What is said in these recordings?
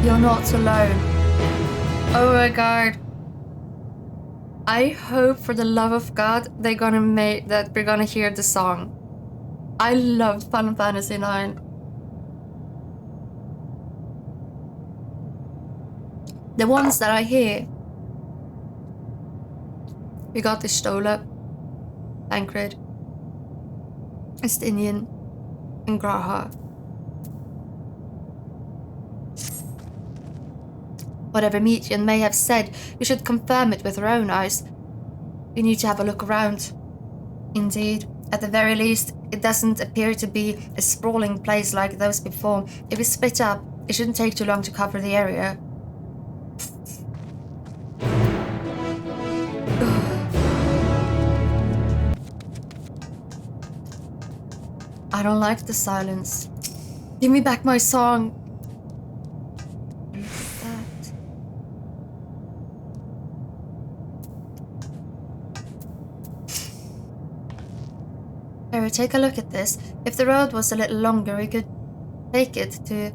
You're not alone. Oh my god. I hope for the love of God we're gonna hear the song. I loved Final Fantasy IX. The ones that I hear. We got the Stola, Tancred, Estinian, and Graha. Whatever Meteon may have said, we should confirm it with our own eyes. We need to have a look around. Indeed, at the very least, it doesn't appear to be a sprawling place like those before. If we split up, it shouldn't take too long to cover the area. I don't like the silence. Give me back my song. Harry, take a look at this. If the road was a little longer, we could take it to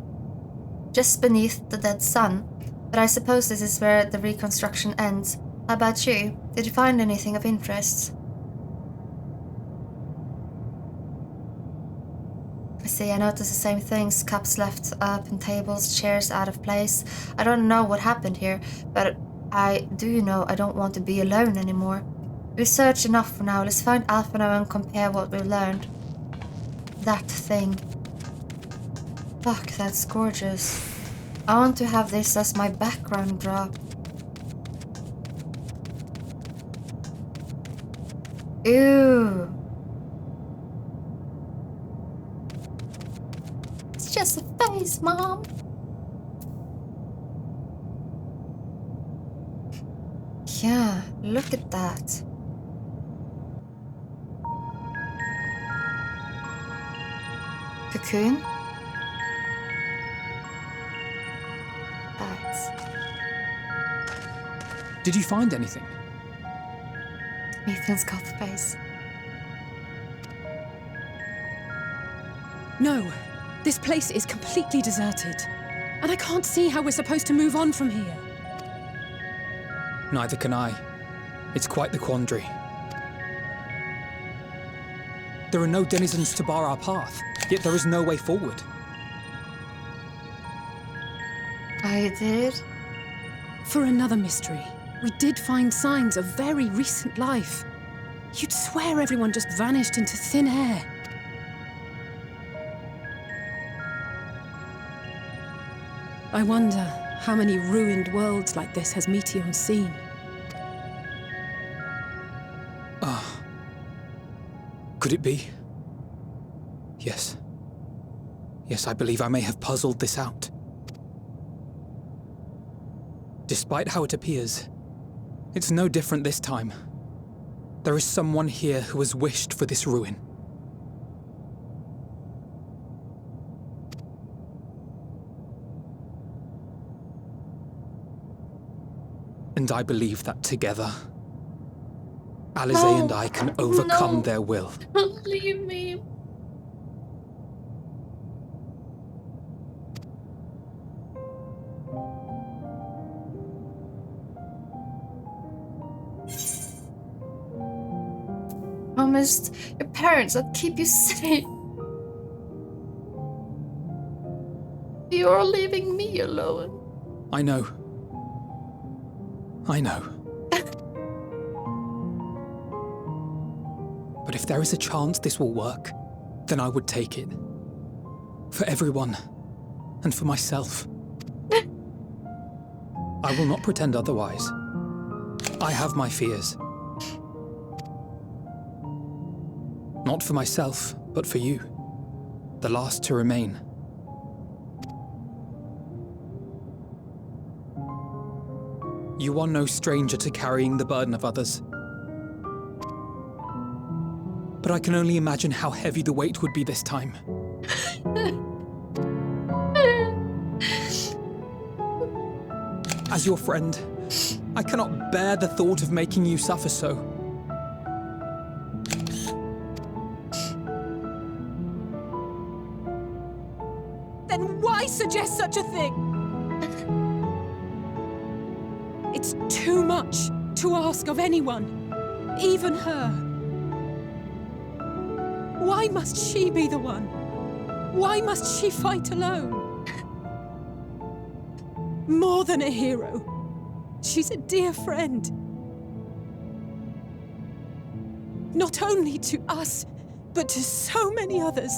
just beneath the dead sun. But I suppose this is where the reconstruction ends. How about you? Did you find anything of interest? I see, I noticed the same things. Cups left up and tables, chairs out of place. I don't know what happened here, but I do know I don't want to be alone anymore. We've searched enough for now. Let's find Alphano and compare what we've learned. That thing. Fuck, that's gorgeous. I want to have this as my background drop. Ew. It's just a face, Mom. Yeah, look at that. Cocoon? Bats. Did you find anything? Meteon's got the face. No, this place is completely deserted. And I can't see how we're supposed to move on from here. Neither can I. It's quite the quandary. There are no denizens to bar our path, yet there is no way forward. I did? For another mystery, we did find signs of very recent life. You'd swear everyone just vanished into thin air. I wonder how many ruined worlds like this has Meteon seen? Could it be? Yes. Yes, I believe I may have puzzled this out. Despite how it appears, it's no different this time. There is someone here who has wished for this ruin. And I believe that together, Alize and I can overcome their will. Don't leave me. Promised your parents I'd keep you safe. You're leaving me alone. I know. I know. But if there is a chance this will work, then I would take it. For everyone, and for myself. I will not pretend otherwise. I have my fears. Not for myself, but for you. The last to remain. You are no stranger to carrying the burden of others. But I can only imagine how heavy the weight would be this time. As your friend, I cannot bear the thought of making you suffer so. Then why suggest such a thing? It's too much to ask of anyone, even her. Why must she be the one? Why must she fight alone? More than a hero, she's a dear friend. Not only to us, but to so many others.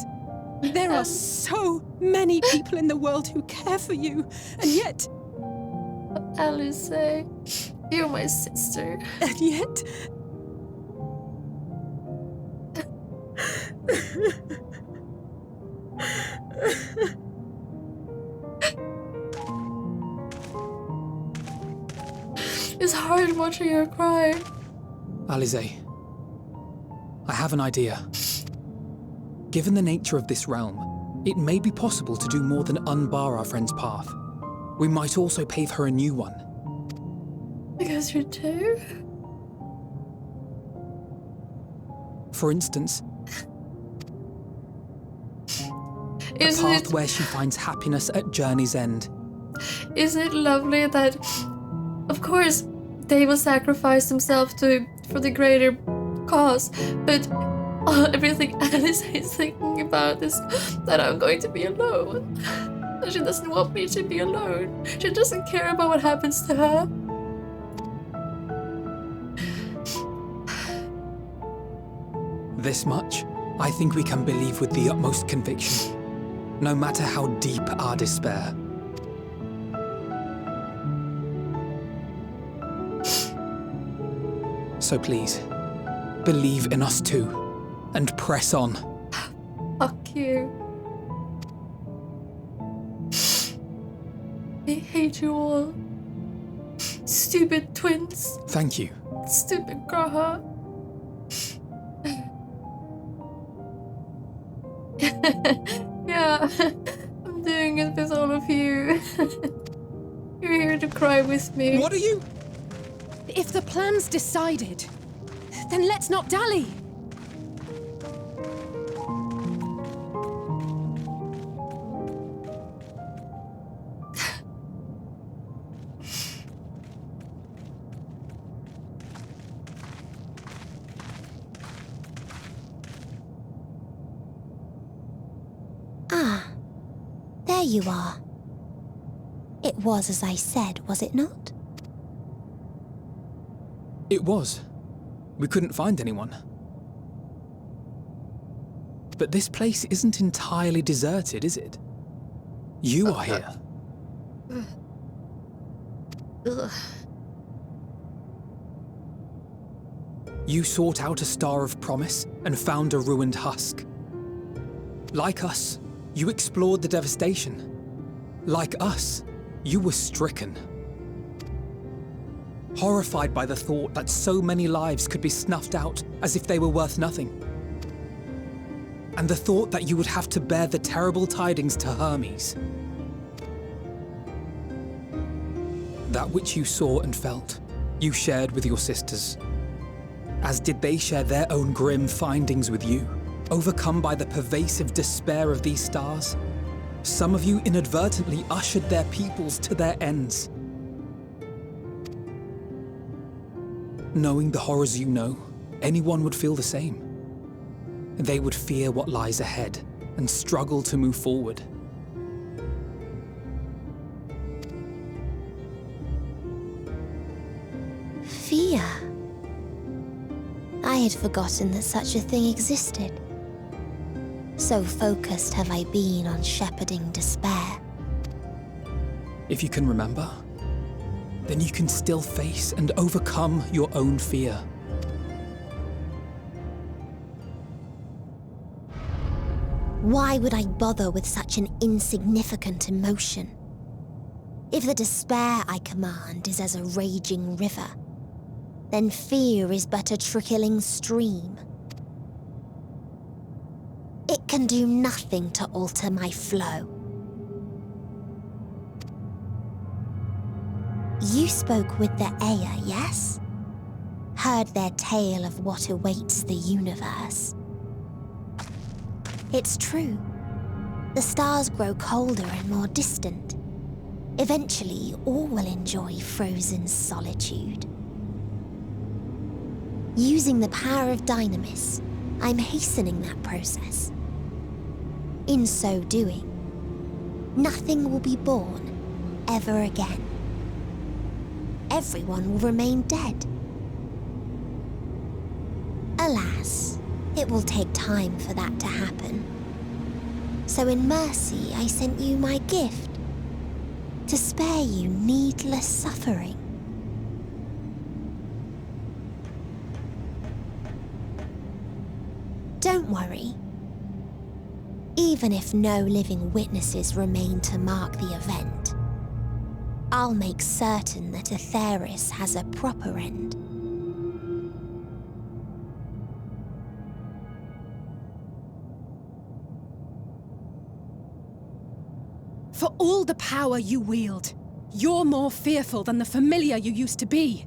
There are so many people in the world who care for you, and yet... Alice, you're my sister. And yet... It's hard watching her cry. Alize, I have an idea. Given the nature of this realm, it may be possible to do more than unbar our friend's path. We might also pave her a new one. Because you're two? For instance, a Isn't path it, where she finds happiness at journey's end. isn't it lovely that, of course, they will sacrifice themselves for the greater cause, but everything Alice is thinking about is that I'm going to be alone. She doesn't want me to be alone. She doesn't care about what happens to her. This much, I think we can believe with the utmost conviction, no matter how deep our despair. So please, believe in us too, and press on. Fuck you. I hate you all. Stupid twins. Thank you. Stupid Graha. Yeah, I'm doing it with all of you. You're here to cry with me. What are you? If the plan's decided, then let's not dally. There you are. It was as I said, was it not? It was. We couldn't find anyone. But this place isn't entirely deserted, is it? You are here. Ugh. You sought out a star of promise and found a ruined husk. Like us, you explored the devastation. Like us, you were stricken. Horrified by the thought that so many lives could be snuffed out as if they were worth nothing. And the thought that you would have to bear the terrible tidings to Hermes. That which you saw and felt, you shared with your sisters. As did they share their own grim findings with you. Overcome by the pervasive despair of these stars, some of you inadvertently ushered their peoples to their ends. Knowing the horrors you know, anyone would feel the same. They would fear what lies ahead and struggle to move forward. Fear. I had forgotten that such a thing existed. So focused have I been on shepherding despair. If you can remember, then you can still face and overcome your own fear. Why would I bother with such an insignificant emotion? If the despair I command is as a raging river, then fear is but a trickling stream. It can do nothing to alter my flow. You spoke with the Aya, yes? Heard their tale of what awaits the universe. It's true. The stars grow colder and more distant. Eventually, all will enjoy frozen solitude. Using the power of Dynamis, I'm hastening that process. In so doing, nothing will be born ever again. Everyone will remain dead. Alas, it will take time for that to happen. So in mercy, I sent you my gift, to spare you needless suffering. Don't worry. Even if no living witnesses remain to mark the event, I'll make certain that Atheris has a proper end. For all the power you wield, you're more fearful than the familiar you used to be.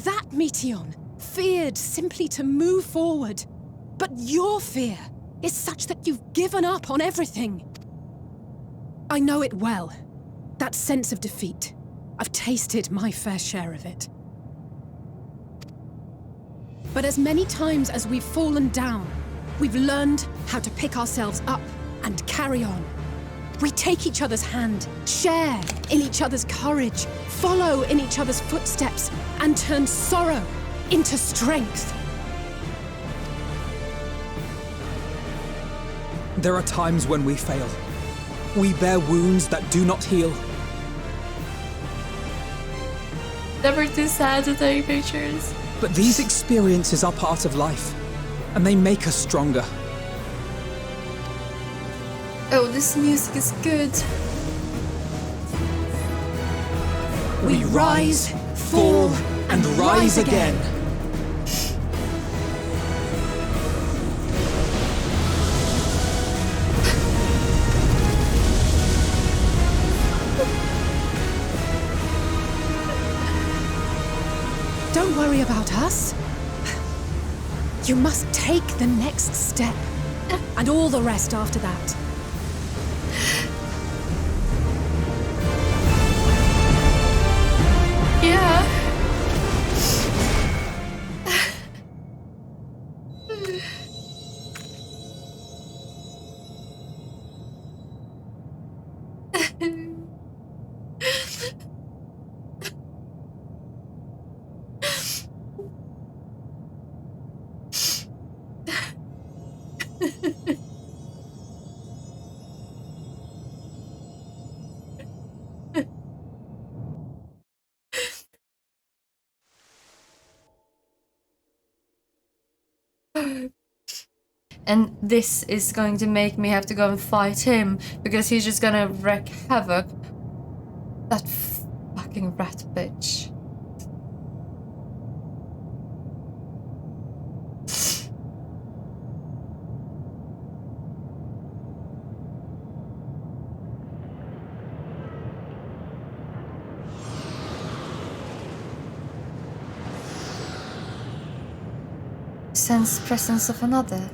That Meteon feared simply to move forward, but your fear is such that you've given up on everything. I know it well, that sense of defeat. I've tasted my fair share of it. But as many times as we've fallen down, we've learned how to pick ourselves up and carry on. We take each other's hand, share in each other's courage, follow in each other's footsteps, and turn sorrow into strength. There are times when we fail. We bear wounds that do not heal. Never too sad to take pictures. But these experiences are part of life, and they make us stronger. Oh, this music is good. We rise, fall, and rise again. Don't worry about us. You must take the next step, and all the rest after that. Yeah. And this is going to make me have to go and fight him, because he's just gonna wreak havoc. That fucking rat bitch. Sense presence of another.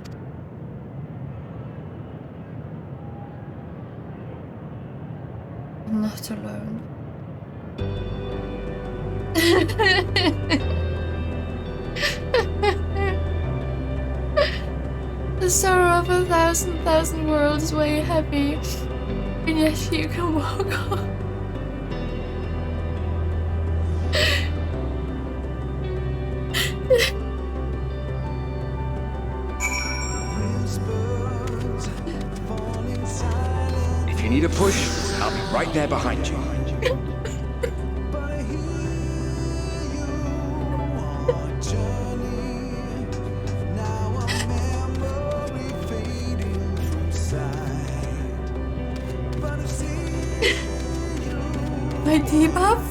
I'm not alone. The sorrow of 1,000 worlds weigh heavy, and yet you can walk on. If you need a push, I'll be right there behind you. My debuff?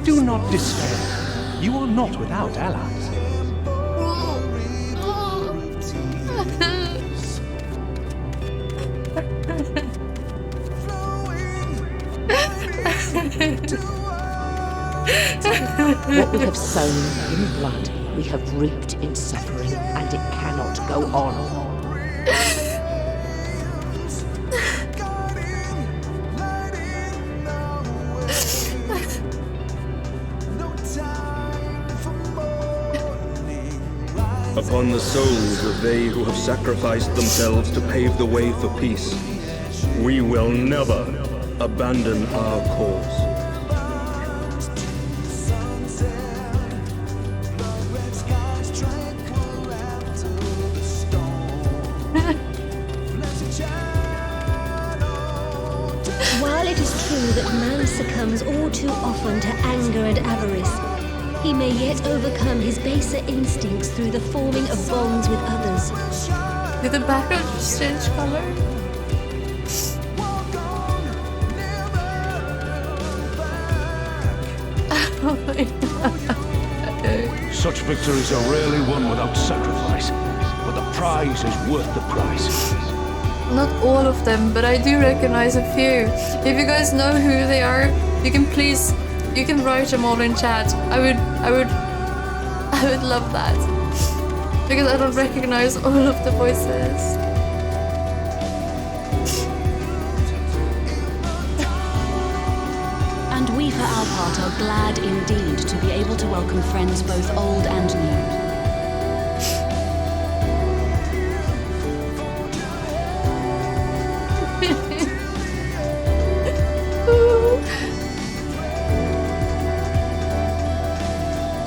Do not despair. You are not without allies. What we have sown in blood, we have reaped in suffering, and it cannot go on. Upon the souls of they who have sacrificed themselves to pave the way for peace, we will never abandon our cause. While it is true that man succumbs all too often to anger and avarice, he may yet overcome his baser instincts through the forming of bonds with others. Did the background just change color? Oh my God. Such victories are rarely won without sacrifice, but the prize is worth the price. Not all of them, but I do recognize a few. If you guys know who they are, you can write them all in chat. I would love that. Because I don't recognize all of the voices. And we for our part are glad indeed to be able to welcome friends both old and new.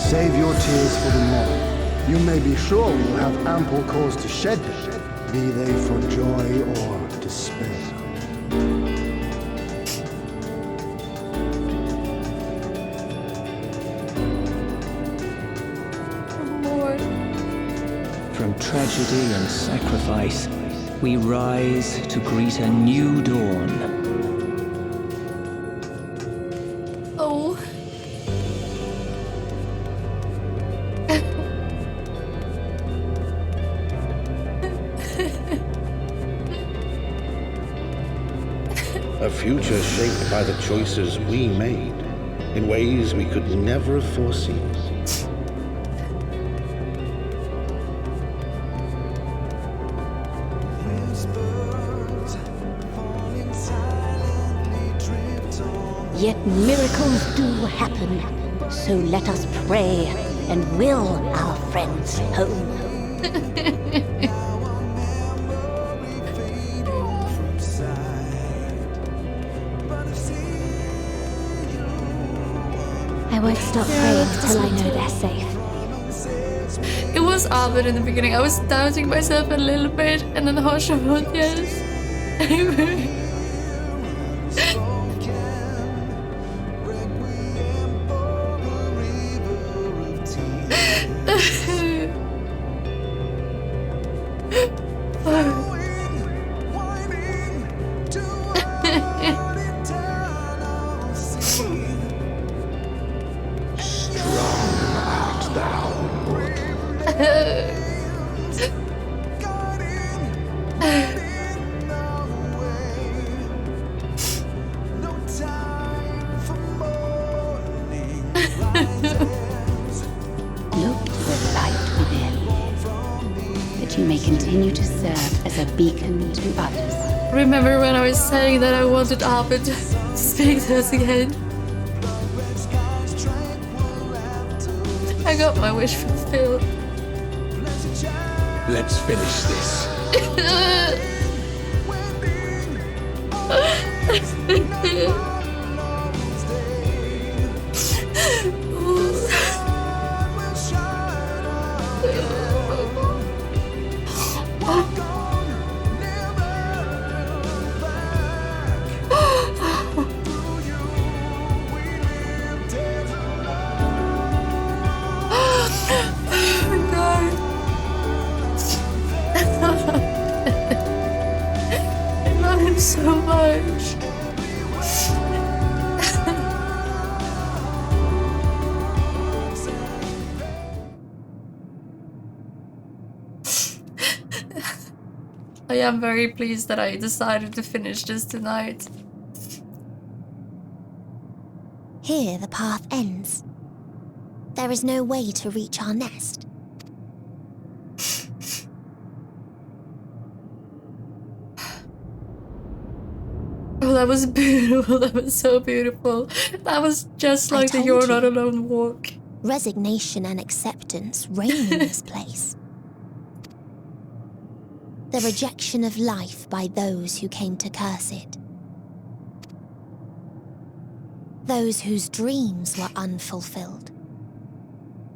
Save your tears for the morrow. You may be sure we'll have ample cause to shed them, be they for joy or despair. Lord. From tragedy and sacrifice, we rise to greet a new dawn. Oh. A future shaped by the choices we made, in ways we could never have foreseen. Yet miracles do happen, so let us pray and will our friends home. I won't stop praying till I know they're safe. It was Ardbert in the beginning. I was doubting myself a little bit, and then Haurchefant, yes. Look to the light within, that you may continue to serve as a beacon to others. Remember when I was saying that I wanted Ardbert to speak to us again? I got my wish fulfilled. Let's finish this. So much. I am very pleased that I decided to finish this tonight. Here the path ends. There is no way to reach our nest. Oh, that was beautiful. That was so beautiful. That was just like the You're Not Alone walk. Resignation and acceptance reign in this place. The rejection of life by those who came to curse it. Those whose dreams were unfulfilled.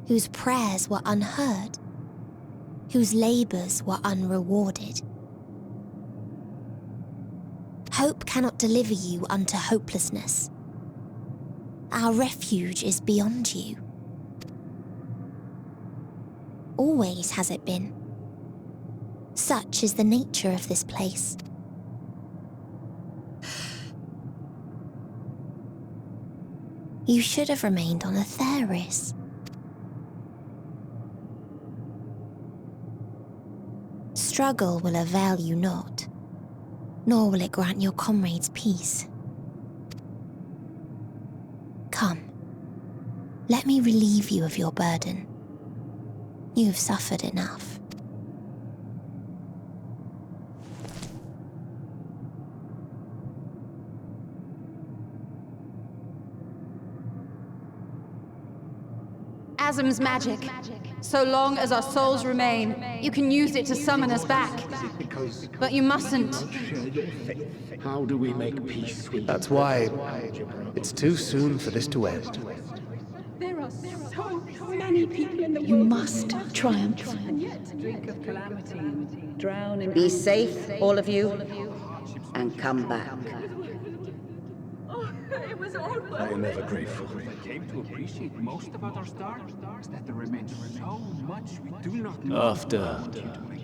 Whose prayers were unheard. Whose labors were unrewarded. Hope cannot deliver you unto hopelessness. Our refuge is beyond you. Always has it been. Such is the nature of this place. You should have remained on Atheris. Struggle will avail you not, nor will it grant your comrades peace. Come, let me relieve you of your burden. You have suffered enough. Asm's magic. So long as our souls remain, you can use it to summon us back. But you mustn't. How do we make peace with That's why it's too soon for this to end. There are so many people in the world. You must triumph. Be safe, all of you, and come back. I am ever grateful. I came to appreciate most about our star is that there remains so much we do not know. After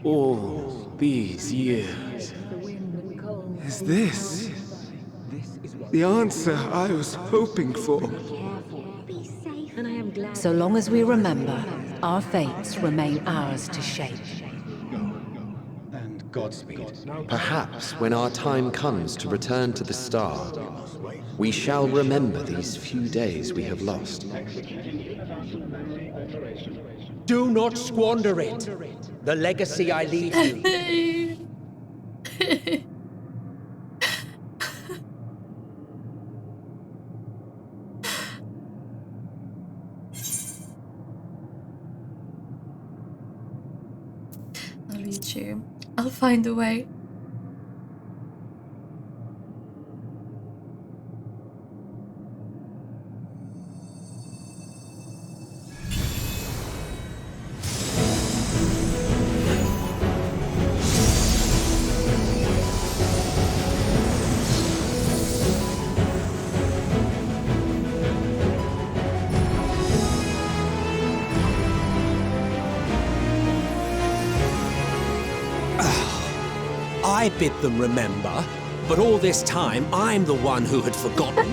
all these years, is this the answer I was hoping for? So long as we remember, our fates remain ours to shape. And Godspeed. Perhaps when our time comes to return to the star, we shall remember these few days we have lost. Do not squander it. The legacy I leave you. I'll reach you. I'll find a way. I bid them remember, but all this time I'm the one who had forgotten.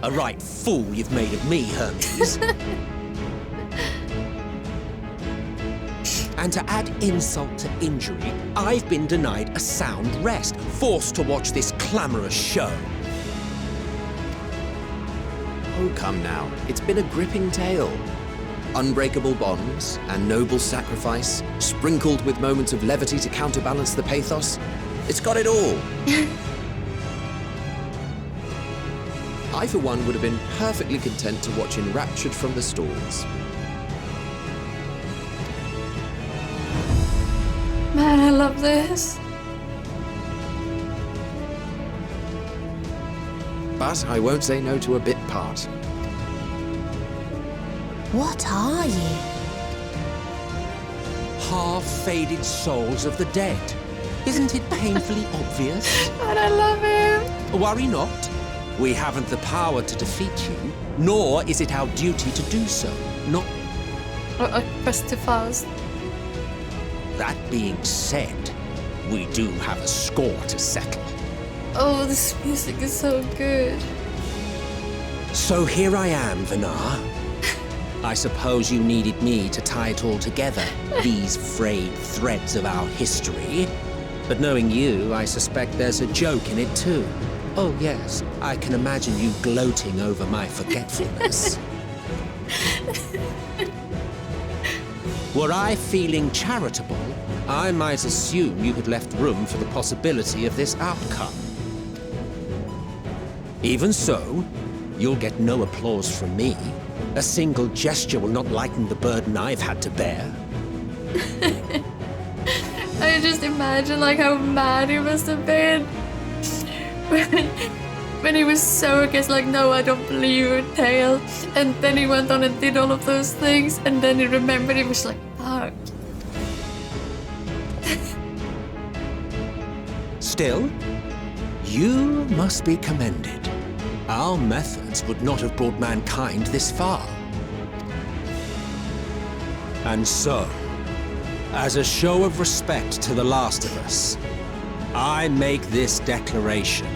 A right fool you've made of me, Hermes. And to add insult to injury, I've been denied a sound rest, forced to watch this clamorous show. Oh, come now. It's been a gripping tale. Unbreakable bonds and noble sacrifice, sprinkled with moments of levity to counterbalance the pathos. It's got it all. I, for one, would have been perfectly content to watch enraptured from the stalls. Man, I love this. But I won't say no to a bit part. What are you? Half-faded souls of the dead. Isn't it painfully obvious? And I love him. Worry not. We haven't the power to defeat you, nor is it our duty to do so. Not... I pressed too fast. That being said, we do have a score to settle. Oh, this music is so good. So here I am, Vinar. I suppose you needed me to tie it all together, these frayed threads of our history. But knowing you, I suspect there's a joke in it too. Oh yes, I can imagine you gloating over my forgetfulness. Were I feeling charitable, I might assume you had left room for the possibility of this outcome. Even so, you'll get no applause from me. A single gesture will not lighten the burden I've had to bear. I just imagine like how mad he must have been when he was so against, like, no, I don't believe your tale, and then he went on and did all of those things, and then he remembered. He was like, fuck. Still, you must be commended. Our methods would not have brought mankind this far. And so, as a show of respect to the last of us, I make this declaration.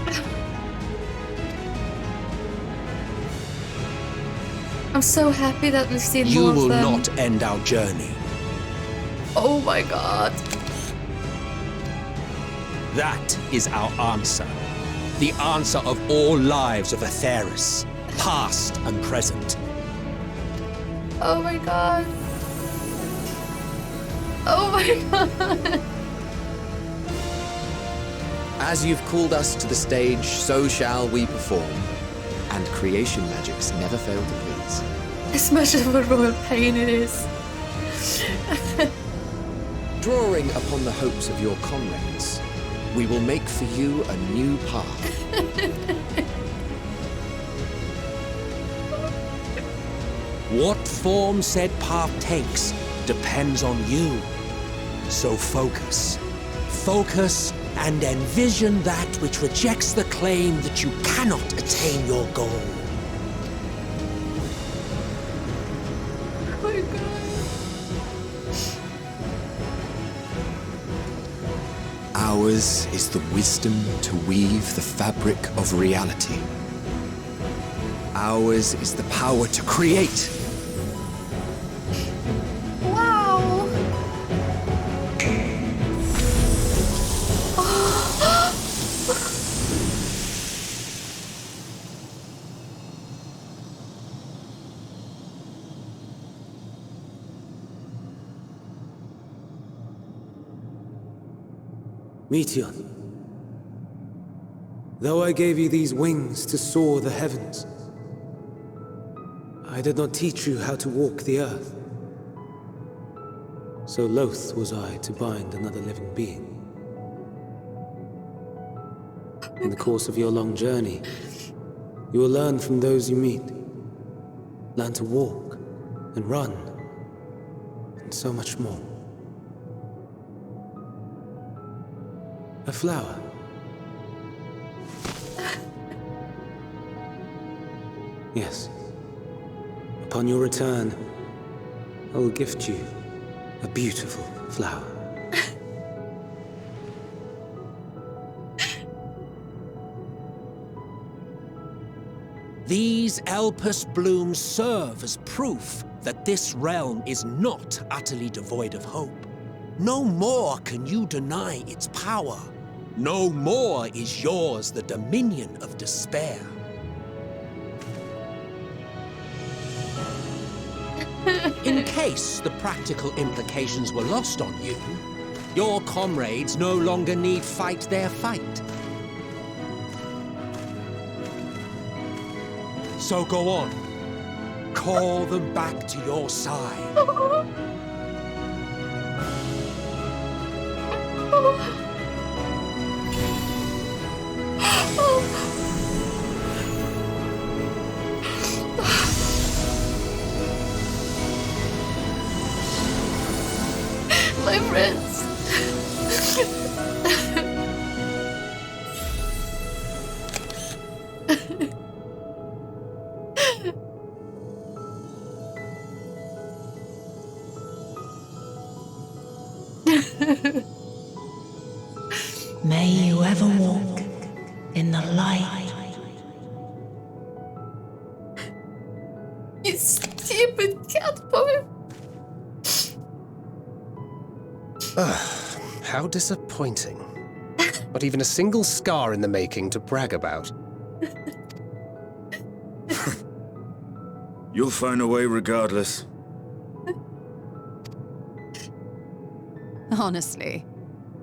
I'm so happy that we've seen You more of will them. not end our journey. Oh my god. That is our answer. The answer of all lives of Atheris, past and present. Oh my god. Oh my god. As you've called us to the stage, so shall we perform. And creation magics never fail to please. As much of a royal pain it is. Drawing upon the hopes of your comrades, we will make for you a new path. What form said path takes depends on you. So focus. Focus and envision that which rejects the claim that you cannot attain your goal. Oh my god. Ours is the wisdom to weave the fabric of reality. Ours is the power to create. Wow. Meteon, though I gave you these wings to soar the heavens, I did not teach you how to walk the earth. So loath was I to bind another living being. In the course of your long journey, you will learn from those you meet. Learn to walk and run, and so much more. A flower. Yes. Upon your return, I will gift you a beautiful flower. These Elpis blooms serve as proof that this realm is not utterly devoid of hope. No more can you deny its power. No more is yours the dominion of despair. In case the practical implications were lost on you, your comrades no longer need fight their fight. So go on. Call them back to your side. My friends. May you ever walk in the light. You stupid cat boy. How disappointing. Not even a single scar in the making to brag about. You'll find a way regardless. Honestly,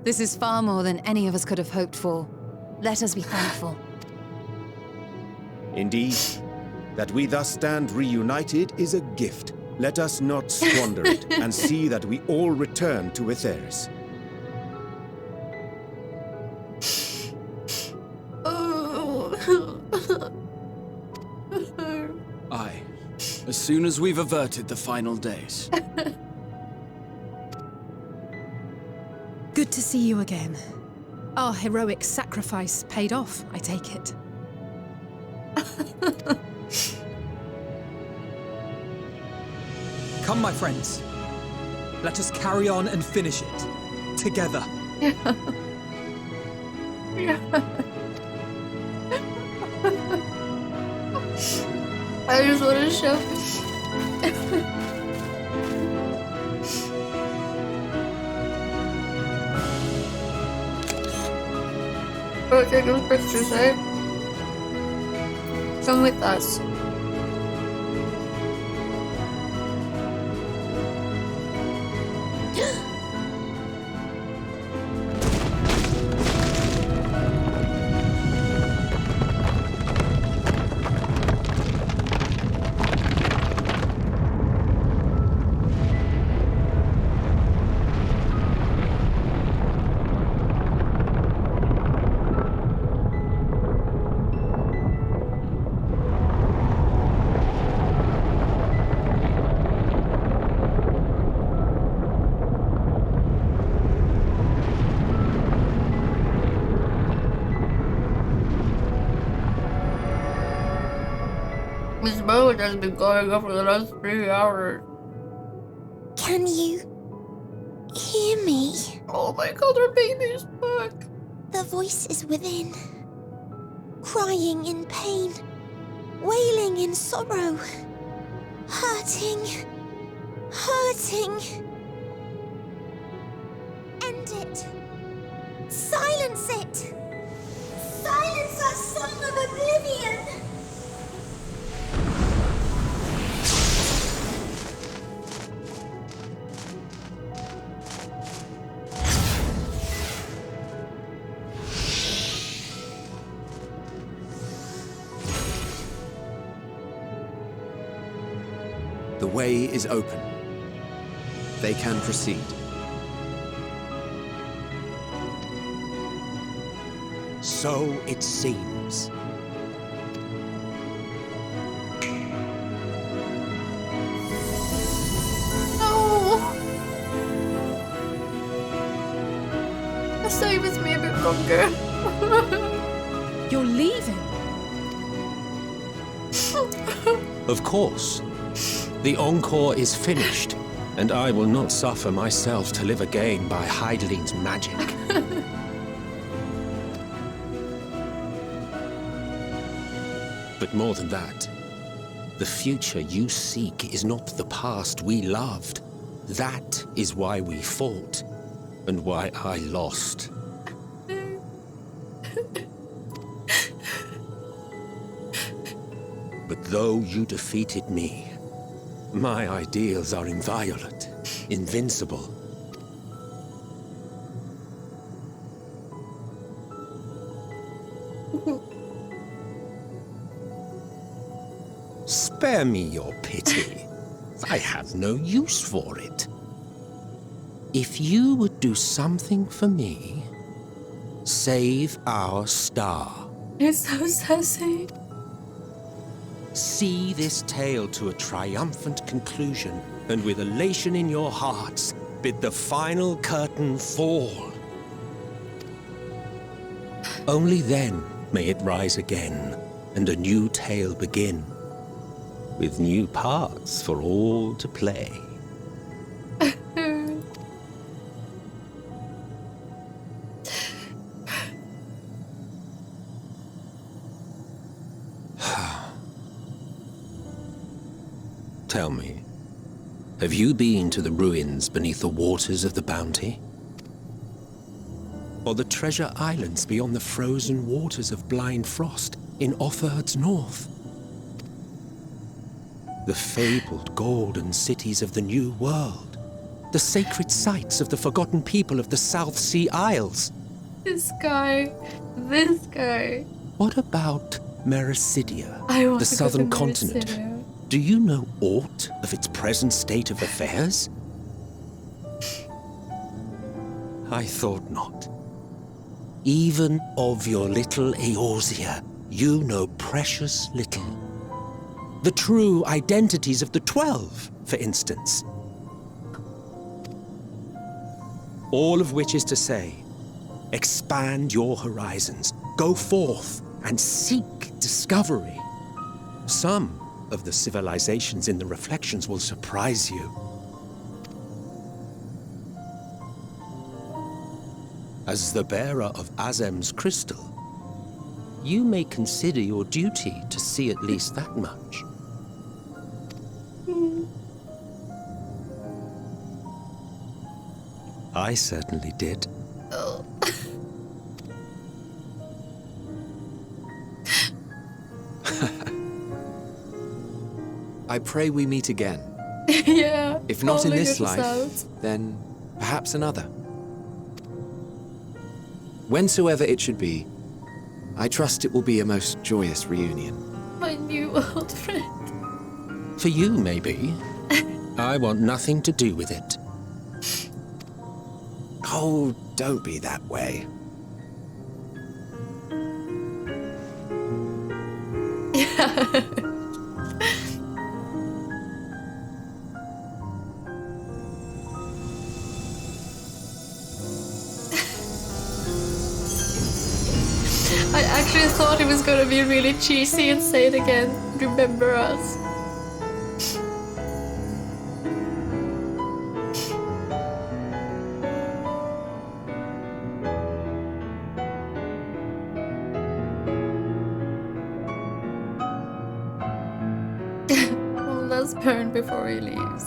this is far more than any of us could have hoped for. Let us be thankful. Indeed, that we thus stand reunited is a gift. Let us not squander it, and see that we all return to Aetheris. Aye. As soon as we've averted the final days. Good to see you again. Our heroic sacrifice paid off, I take it. Come, my friends. Let us carry on and finish it. Together. Yeah. I just want to show. Oh, take those pictures, eh? Come with us. This boat has been going up for the last 3 hours. Can you hear me? Oh my god, our baby's back. The voice is within, crying in pain, wailing in sorrow, hurting. End it. Silence it. Silence our song of oblivion. The way is open. They can proceed. So it seems. No! Stay with me a bit longer. You're leaving? Of course. The encore is finished, and I will not suffer myself to live again by Heideling's magic. But more than that, the future you seek is not the past we loved. That is why we fought, and why I lost. But though you defeated me, my ideals are inviolate, invincible. Spare me your pity. I have no use for it. If you would do something for me, save our star. You're so sassy. See this tale to a triumphant conclusion, and with elation in your hearts, bid the final curtain fall. Only then may it rise again, and a new tale begin, with new parts for all to play. Tell me, have you been to the ruins beneath the waters of the Bounty? or the treasure islands beyond the frozen waters of blind frost in Offerd's north. The fabled golden cities of the New World, the sacred sites of the forgotten people of the South Sea Isles. This guy. What about Mericidia, I want the to southern go to continent? Mericidia. Do you know aught of its present state of affairs? I thought not. Even of your little Eorzea, you know precious little. The true identities of the 12, for instance. All of which is to say, expand your horizons, go forth and seek discovery. Some of the civilizations in the reflections will surprise you. As the bearer of Azem's crystal, you may consider your duty to see at least that much. I certainly did. Oh. I pray we meet again. Yeah. If not in probably this good life, results. then perhaps another. Whensoever it should be, I trust it will be a most joyous reunion. My new old friend. For you, maybe. I want nothing to do with it. Oh, don't be that way. I actually thought it was gonna be really cheesy and say it again. Remember us. Well, let's burn before he leaves.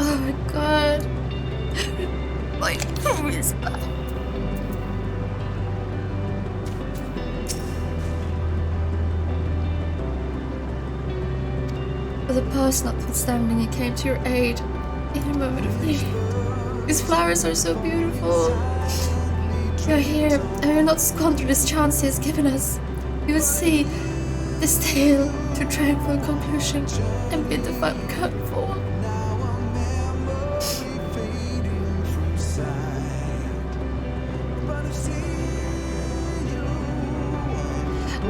Oh my god. My crew is back. For the past notwithstanding, he came to your aid in a moment of need. These flowers are so beautiful. You're here, and we will not squander this chance he has given us. We will see this tale to triumphal conclusion and bid the final curtain fall.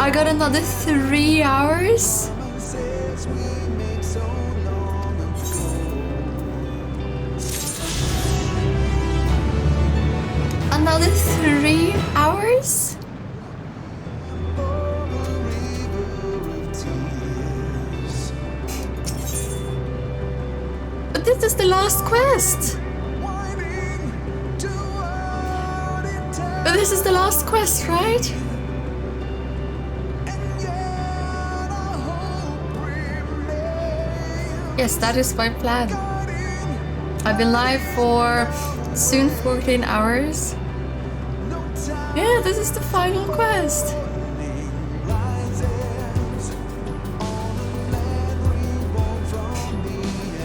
I got another 3 hours? Another 3 hours? But this is the last quest. But this is the last quest, right? Yes, that is my plan. I've been live for soon 14 hours. Yeah, this is the final quest.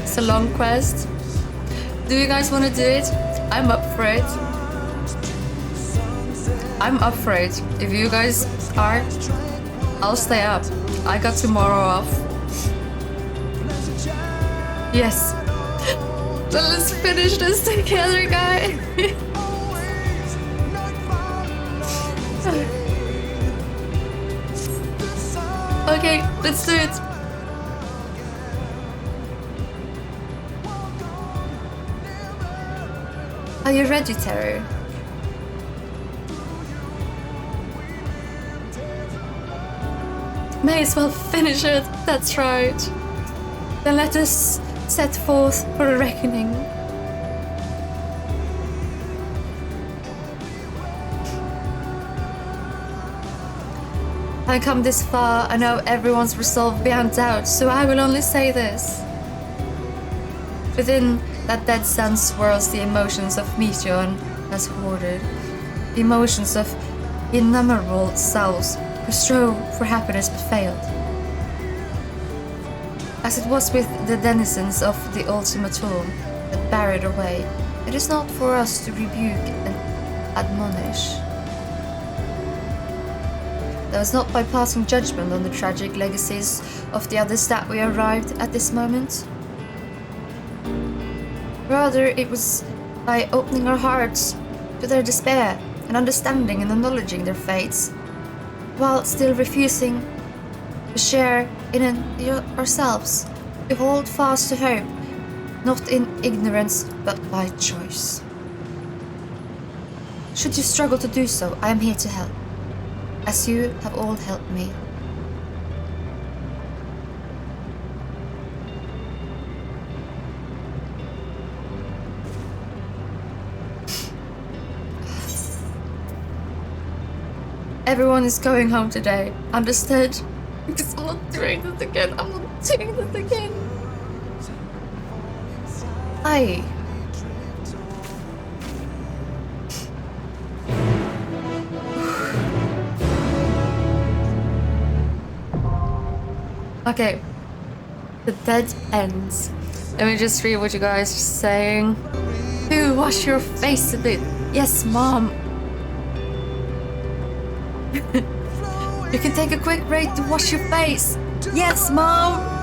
It's a long quest. Do you guys want to do it? I'm up for it. I'm up for it. If you guys are, I'll stay up. I got tomorrow off. Yes. So let's finish this together, guys. Okay, let's do it. Are you ready, Terror? May as well finish it, that's right. Then let us set forth for a reckoning. I come this far, I know everyone's resolve beyond doubt, so I will only say this. Within that dead sun swirls the emotions of Meteon as hoarded. The emotions of innumerable souls who strove for happiness but failed. As it was with the denizens of the ultimatum that buried away, it is not for us to rebuke and admonish. That was not by passing judgment on the tragic legacies of the others that we arrived at this moment. Rather, it was by opening our hearts to their despair and understanding and acknowledging their fates, while still refusing to share in it ourselves, to hold fast to hope, not in ignorance but by choice. Should you struggle to do so, I am here to help, as you have all helped me. Everyone is going home today, understood? Because I'm not doing this again, I'm not doing this again. Aye. Okay. The dead ends. Let me just read what you guys are saying. Do wash your face a bit. Yes, Mom. You can take a quick break to wash your face. Yes, Mom.